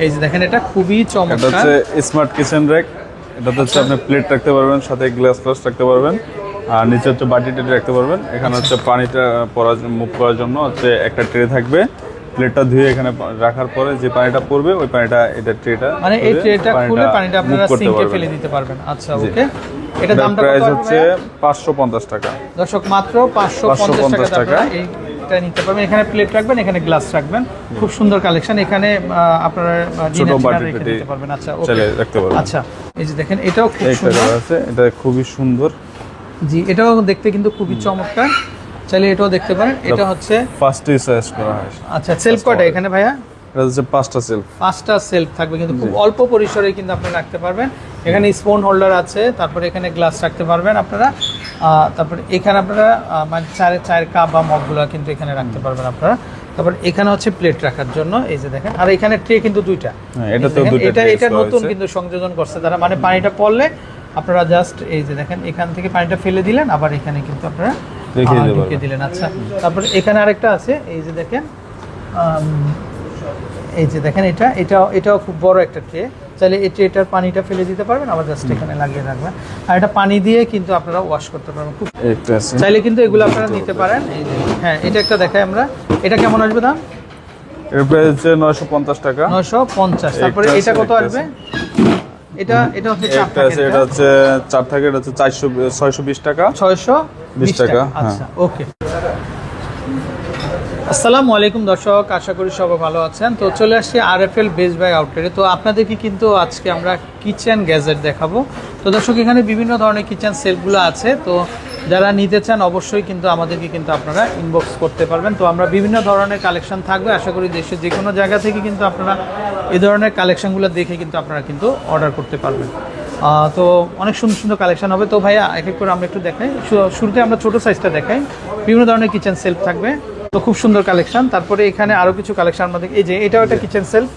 এই যে দেখেন এটা খুবই চমৎকার। এটা হচ্ছে স্মার্ট কিচেন র‍্যাক। এটাতে হচ্ছে আপনি প্লেট রাখতে পারবেন, সাথে গ্লাস রাখতে পারবেন, আর নিচে হচ্ছে বাটি টাটি রাখতে পারবেন। এখানে হচ্ছে পানিটা মুভ করার জন্য হচ্ছে একটা ট্রে থাকবে। প্লেটটা ধুয়ে এখানে রাখার পরে যে পানিটা পড়বে ওই পানিটা এটা ট্রেটা মানে এই ট্রেটা খুলে পানিটা আপনারা সিঙ্কে ফেলে দিতে পারবেন। আচ্ছা ওকে, এটা দামটা কত প্রাইস হচ্ছে 550 টাকা। দর্শক মাত্র 550 টাকা এইটা নিতে পারবেন। এখানে প্লেট রাখবেন, এখানে গ্লাস রাখবেন, খুব সুন্দর কালেকশন। এখানে আপনারা ছোট বাটি রেখে দিতে পারবেন। আচ্ছা ওকে, চলে রাখতে পারবেন। আচ্ছা এই যে দেখেন এটাও খুব সুন্দর আছে, এটা খুবই সুন্দর। জি, এটাও দেখতে কিন্তু খুবই চমৎকার, চাইলে এটাও দেখতে পারেন। এটা হচ্ছে ফার্স্টে সাইজ করা হয়। আচ্ছা সেলফ কয়টা এখানে ভাইয়া? এটা হচ্ছে 5টা সেলফ। 5টা সেলফ থাকবে, কিন্তু খুব অল্প পরিসরে কিন্তু আপনি রাখতে পারবেন। এখানে স্পুন হোল্ডার আছে, তারপরে এখানে গ্লাস রাখতে পারবেন আপনারা। তারপরে এখানে আপনারা মানে চায়ের কাপ বা মগগুলো কিন্তু এখানে রাখতে পারবেন আপনারা। তারপর এখানে হচ্ছে প্লেট রাখার জন্য, এই যে দেখেন। আর এখানে ট্রে কিন্তু দুইটা, এটা নতুন কিন্তু সংযোজন করছে তারা। মানে পানিটা পড়লে আপনারা জাস্ট এই যে দেখেন এখান থেকে পানিটা ফেলে দিলেন, আবার এখানে কিন্তু আপনারা ঢুকিয়ে দিলেন। আচ্ছা, তারপর এখানে আরেকটা আছে, এই যে দেখেন, এই যে দেখেন এটাও খুব বড় একটা ট্রে। চাইলে এই ট্রেটার পানিটা ফেলে দিতে পারবেন, আবার জাস্ট এখানে লাগিয়ে রাখবেন। আর এটা পানি দিয়ে কিন্তু আপনারা ওয়াশ করতে পারবেন। খুব চাইলে কিন্তু এগুলো আপনারা নিতে পারেন। এই যে হ্যাঁ, এটা একটা দেখাই আমরা। এটা কেমন আসবে দাম? এর প্রাইস হচ্ছে 950 টাকা। 950। তারপরে এটা কত আসবে? এটা হচ্ছে 4 টাকা। এটা হচ্ছে 4 টাকা। এটা হচ্ছে 620 টাকা। 620 টাকা। আচ্ছা ওকে। আসসালামু আলাইকুম দর্শক, আশা করি সবাই ভালো আছেন। তো চলে আসছি আরএফএল বেস্ট বাই আউটলেটে। তো আপনাদেরকে কিন্তু আজকে আমরা কিচেন গ্যাজেট দেখাবো। তো দর্শক এখানে বিভিন্ন ধরনের কিচেন সেলফগুলো আছে। তো যারা নিতে চান অবশ্যই কিন্তু আমাদেরকে কিন্তু আপনারা ইনবক্স করতে পারবেন। তো আমরা বিভিন্ন ধরনের কালেকশন থাকবে, আশা করি দেশের যে কোনো জায়গা থেকে কিন্তু আপনারা এই ধরনের কালেকশনগুলো দেখে কিন্তু আপনারা কিন্তু অর্ডার করতে পারবেন। তো অনেক সুন্দর সুন্দর কালেকশন হবে। তো ভাইয়া এক এক করে আমরা একটু দেখাই। শুরুতে আমরা ছোটো সাইজটা দেখাই। বিভিন্ন ধরনের কিচেন সেলফ থাকবে, তো খুব সুন্দর কালেকশন। তারপরে এখানে আরও কিছু কালেকশন আমাদের, এই যে এটাও একটা কিচেন সেলফ।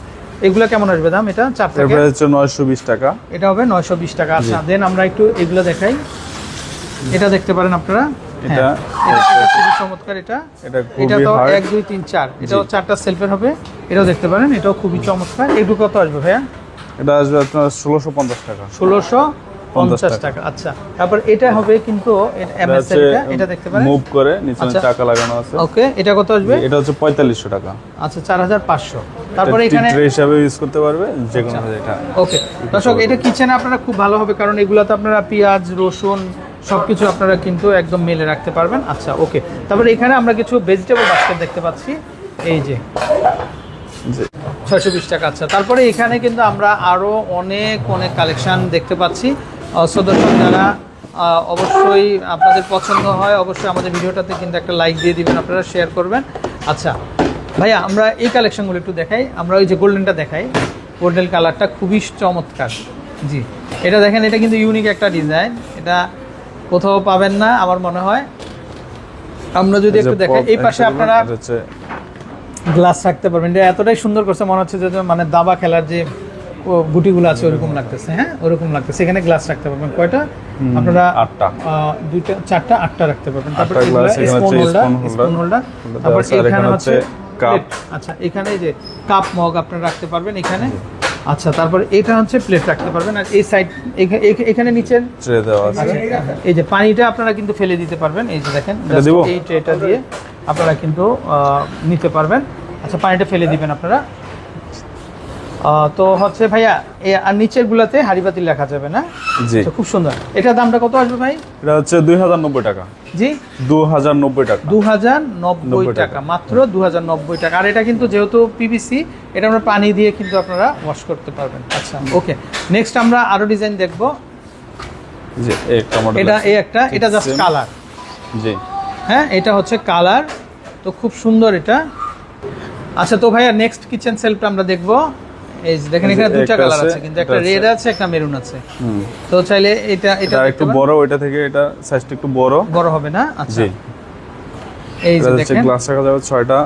এগুলো কেমন আসবে দাম? এটা 4 টাকা। এটা হচ্ছে 920 টাকা। এটা হবে 920 টাকা। আচ্ছা দেন আমরা একটু এগুলো দেখাই। এটা দেখতে পারেন আপনারা, এটা খুবই চমৎকার। এটা তো 1 2 3 4, এটাও 4টা সেলফের হবে। এটাও দেখতে পারেন, এটাও খুবই চমৎকার। এগুলো কত আসবে ভাইয়া? এটা আসবে আপনার 1650 টাকা। 1650 টাকা। আচ্ছা, তারপর এটা হবে কিন্তু এমএসএল, এটা দেখতে পারেন মুভ করে নিচে চাকা লাগানো আছে। ওকে, এটা কত আসবে? এটা হচ্ছে 4500 টাকা। আচ্ছা 4500। তারপরে এখানে ট্রে হিসাবে ইউজ করতে পারবে যে কোনো এটা। ওকে দর্শক, এটা কিচেনে আপনারা খুব ভালো হবে, কারণ এগুলোতে আপনারা পেঁয়াজ রসুন সবকিছু আপনারা কিন্তু একদম মেলে রাখতে পারবেন। আচ্ছা ওকে, তারপরে এখানে আমরা কিছু ভেজিটেবল বাস্কেট দেখতে পাচ্ছি, এই যে 620 টাকা। আচ্ছা, তারপরে এখানে কিন্তু আমরা আরও অনেক কালেকশান দেখতে পাচ্ছি। দর্শক যারা অবশ্যই আপনাদের পছন্দ হয়, অবশ্যই আমাদের ভিডিওটাতে কিন্তু একটা লাইক দিয়ে দিবেন, আপনারা শেয়ার করবেন। আচ্ছা ভাইয়া, আমরা এই কালেকশানগুলো একটু দেখাই। আমরা ওই যে গোল্ডেনটা দেখাই, গোল্ডেন কালারটা খুবই চমৎকার। জি, এটা দেখেন, এটা কিন্তু ইউনিক একটা ডিজাইন, এটা কোথাও পাবেন না আমার মনে হয়। আমরা যদি একটু দেখাই, এই পাশে আপনারা গ্লাস রাখতে পারবেন। এটা এতটাই সুন্দর করছে, মনে হচ্ছে যে মানে দাবা খেলার যে গুটিগুলো আছে ওরকম লাগতেছে। হ্যাঁ, ওরকম লাগতেছে। এখানে গ্লাস রাখতে পারবেন কয়টা? আপনারা 8টা, 2টা 4টা 8টা রাখতে পারবেন। তারপর স্পুন হোল্ডার, তারপর এখানে হচ্ছে কাপ। আচ্ছা, এখানে যে কাপ মগ আপনারা রাখতে পারবেন এখানে। আচ্ছা, তারপর এটা হচ্ছে প্লেট রাখতে পারবেন। আর এই সাইড এখানে নিচের ট্রে দেওয়া আছে। এই যে পানিটা আপনারা কিন্তু ফেলে দিতে পারবেন। এই যে দেখেন, এই ট্রেটা দিয়ে আপনারা কিন্তু নিতে পারবেন। আচ্ছা, পানিটা ফেলে দিবেন আপনারা। তো হচ্ছে ভাইয়া, আর নিচের গুলাতে হাড়ি পাতিল রাখা যাবে না? জি, খুব সুন্দর। এটার দামটা কত আসবে ভাই? এটা হচ্ছে 2090 টাকা। জি, 2090 টাকা। 2090 টাকা, মাত্র 2090 টাকা। আর এটা কিন্তু যেহেতু পিভিসি, এটা আমরা পানি দিয়ে কিন্তু আপনারা ওয়াশ করতে পারবেন। আচ্ছা ওকে, নেক্সট আমরা আরো ডিজাইন দেখব। জি, এটা জাস্ট কালার। জি হ্যাঁ, এটা হচ্ছে কালার, তো খুব সুন্দর এটা। আচ্ছা, তো ভাইয়া নেক্সট কিচেন সেলফটা আমরা দেখব। এই যে দেখেন, এখানে দুটো কালার আছে, কিন্তু একটা রেড আছে, একটা মেরুন আছে। তো চাইলে এটা একটু বড়, ওইটা থেকে এটা সাইজটা একটু বড় হবে না? আচ্ছা, এই যে দেখেন, গ্লাস রাখা যাবে, 6টা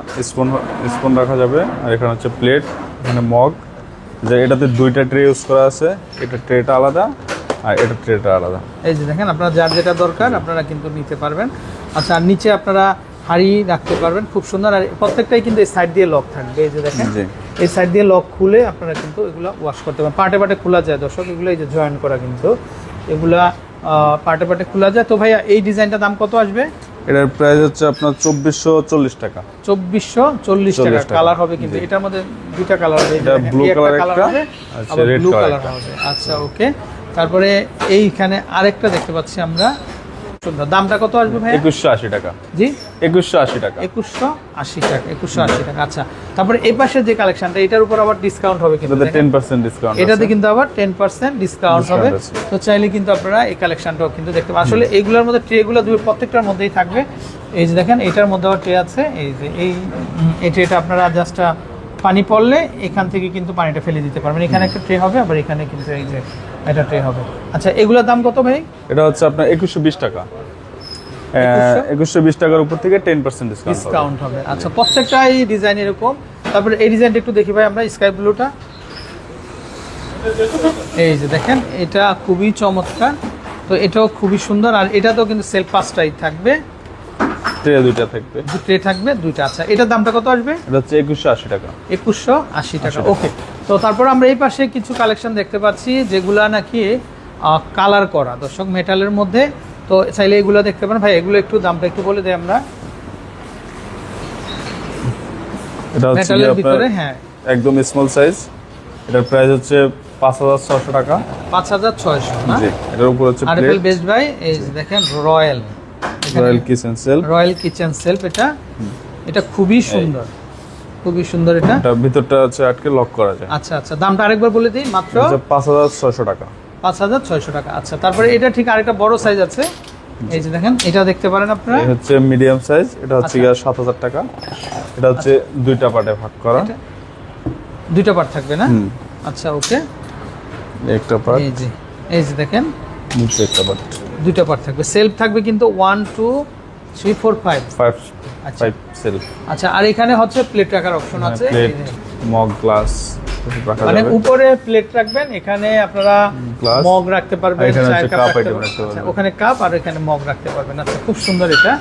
স্পুন রাখা যাবে। আর এখানে হচ্ছে প্লেট, এখানে মগ। যে এটাতে 2টা ট্রে ইউজ করা আছে, এটা ট্রেটা আলাদা আর এটা ট্রেটা আলাদা। এই যে দেখেন, আপনারা যার যেটা দরকার আপনারা কিন্তু নিতে পারবেন। আচ্ছা, আর নিচে আপনারা হাড়ি রাখতে পারবেন, খুব সুন্দর। আর প্রত্যেকটাই কিন্তু এই সাইড দিয়ে লক থাকবে, এই যে দেখেন জি। এই সাইড দিয়ে লক খুলে আপনারা কিন্তু এগুলো ওয়াশ করতে পারেন। পার্টে পার্টে খোলা যায় দর্শক, এগুলো এই যে জয়েন করা, কিন্তু এগুলা পার্টে পার্টে খোলা যায়। তো ভাইয়া এই ডিজাইনটার দাম কত আসবে? এটার প্রাইস হচ্ছে আপনার 2440 টাকা। 2440 টাকা। কালার হবে কিন্তু এটার মধ্যে দুইটা কালার হবে, এটা ব্লু কালার একটা, আচ্ছা রেড কালার হবে। আচ্ছা ওকে। তারপরে এইখানে আরেকটা দেখতে পাচ্ছি আমরা, সুন্দর। দামটা কত আসবে ভাই? 2180 টাকা। জি 2180 টাকা। 2180 টাকা, 2180 টাকা। আচ্ছা, তারপরে এই পাশে যে কালেকশনটা, এটার উপর আবার ডিসকাউন্ট হবে কিন্তু, এটাতে 10% ডিসকাউন্ট আছে। এটাতে কিন্তু আবার 10% ডিসকাউন্ট হবে। আছে। তো চাইলে কিন্তু আপনারা এই কালেকশনটাও কিন্তু দেখতে পারেন। আসলে এইগুলোর মধ্যে ট্রেগুলো প্রত্যেকটার মধ্যেই থাকবে। এই যে দেখেন এটার মধ্যে আবার ট্রে আছে, এই যে এই ট্রেটা আপনারা জাস্ট পানি পড়লে এখান থেকে কিন্তু পানিটা ফেলে দিতে পারবেন। এখানে একটা ট্রে হবে, আবার এখানে কিন্তু এই যে এটা ট্রে হবে। আচ্ছা, এগুলোর দাম কত ভাই? এটা হচ্ছে আপনার 2120 টাকা। 2120 টাকার উপর থেকে 10% ডিসকাউন্ট হবে। আচ্ছা, প্রত্যেকটাই ডিজাইন এরকম। তারপরে এই ডিজাইনটা একটু দেখি ভাই আমরা, স্কাই ব্লুটা। এই যে দেখেন এটা খুবই চমৎকার, তো এটাও খুবই সুন্দর। আর এটাতেও কিন্তু সেলফ পাঁচটাই থাকবে, ট্রে দুইটা থাকবে, ট্রে থাকবে দুইটা। আচ্ছা, এটার দামটা কত আসবে? এটা হচ্ছে 2180 টাকা। 2180 টাকা। ওকে। তো তারপর আমরা এই পাশে কিছু কালেকশন দেখতে পাচ্ছি যেগুলা নাকি কালার করা দর্শক, মেটালের মধ্যে। তো চাইলে এগুলো দেখতে পারেন ভাই। এগুলো একটু দামটা একটু বলে দেয় আমরা। এটা হচ্ছে মেটালের ভিতরে, হ্যাঁ একদম স্মল সাইজ। এটার প্রাইস হচ্ছে 5600 টাকা। 5600 না? জি। এটার উপর হচ্ছে আরএফএল প্লেট, বেস্ট বাই। এই যে দেখেন royal kitchen self. Royal kitchen self. এটা খুবই সুন্দর, খুবই সুন্দর। এটা ভিতরটা হচ্ছে আটকে লক করা যায়। আচ্ছা আচ্ছা, দামটা আরেকবার বলে দিই। মাত্র 5600 টাকা। 5600 টাকা। আচ্ছা, তারপরে এটা ঠিক আরেকটা বড় সাইজ আছে, এই যে দেখেন এটা দেখতে পারেন আপনারা। এই হচ্ছে মিডিয়াম সাইজ। এটা হচ্ছে 7000 টাকা। এটা হচ্ছে দুইটা পার্টে ভাগ করা, দুইটা পার্ট থাকবে না? আচ্ছা ওকে। একটা পার্ট, এই যে দেখেন নিচে একটা পার্ট, দুইটা পার্ট থাকবে। সেলফ থাকবে কিন্তু 1 2 3 4 5 আচ্ছা 5 সেলফ। আচ্ছা, আর এখানে হচ্ছে প্লেট রাখার অপশন আছে, প্লেট, মগ, গ্লাস রাখা মানে যাবে। উপরে প্লেট রাখবেন, এখানে আপনারা গ্লাস, মগ রাখতে পারবেন, এখানে চায়ের হচ্ছে কাপ কাপ রাখতে আইটেম পারবেন। রাখতে পারবেন। আচ্ছা, ওখানে কাপ আর এখানে মগ রাখতে পারবেন। আচ্ছা, খুব সুন্দর। এটা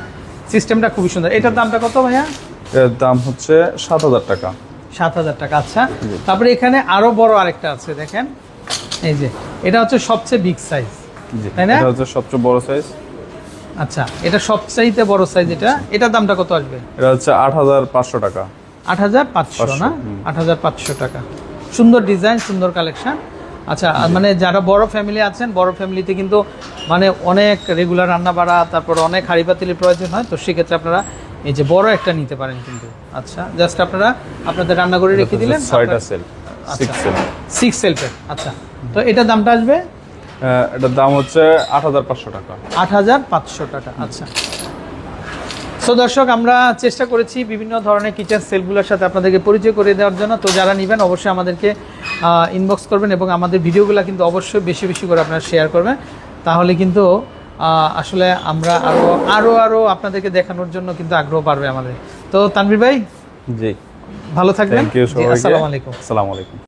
সিস্টেমটা খুবই সুন্দর। এটার দামটা কত ভাইয়া? এর দাম হচ্ছে 7000 টাকা। 7000 টাকা। আচ্ছা, তারপরে এখানে আরো বড় আরেকটা আছে দেখেন, এই যে এটা হচ্ছে সবচেয়ে বিগ সাইজ, জি, তাই না? এটা হচ্ছে সবচেয়ে বড় সাইজ। আচ্ছা, এটা সবচাইতে বড় সাইজ। এটার দামটা কত আসবে? এটা হচ্ছে 8500 টাকা। 8500 না? 8500 টাকা। সুন্দর ডিজাইন, সুন্দর কালেকশন। আচ্ছা, মানে যারা বড় ফ্যামিলি আছেন, বড় ফ্যামিলিতে কিন্তু মানে অনেক রেগুলার রান্না বাড়া, তারপর অনেক হাঁড়ি পাতিলের প্রয়োজন হয়, তো সেক্ষেত্রে আপনারা এই যে বড় একটা নিতে পারেন কিন্তু। আচ্ছা, জাস্ট আপনারা আপনাদের রান্নাঘরে রেখে দিলেন। 6টা সেলফ, 6 সেলফ, 6 সেলফের। আচ্ছা, তো এটার দামটা আসবে? এটার দাম হচ্ছে 8500 টাকা। 8500 টাকা। আচ্ছা, সো দর্শক, আমরা চেষ্টা করেছি বিভিন্ন ধরনের কিচেন সেলফগুলোর সাথে আপনাদেরকে পরিচয় করে দেওয়ার জন্য। তো যারা নেবেন অবশ্যই আমাদেরকে ইনবক্স করবেন, এবং আমাদের ভিডিওগুলো কিন্তু অবশ্যই বেশি বেশি করে আপনারা শেয়ার করবেন। তাহলে কিন্তু আসলে আমরা আরও আপনাদেরকে দেখানোর জন্য কিন্তু আগ্রহ বাড়বে আমাদের। তো তানভীর ভাই, জি, ভালো থাকবেন। থ্যাংক ইউ সবাইকে। আসসালামু আলাইকুম। আসসালামু আলাইকুম।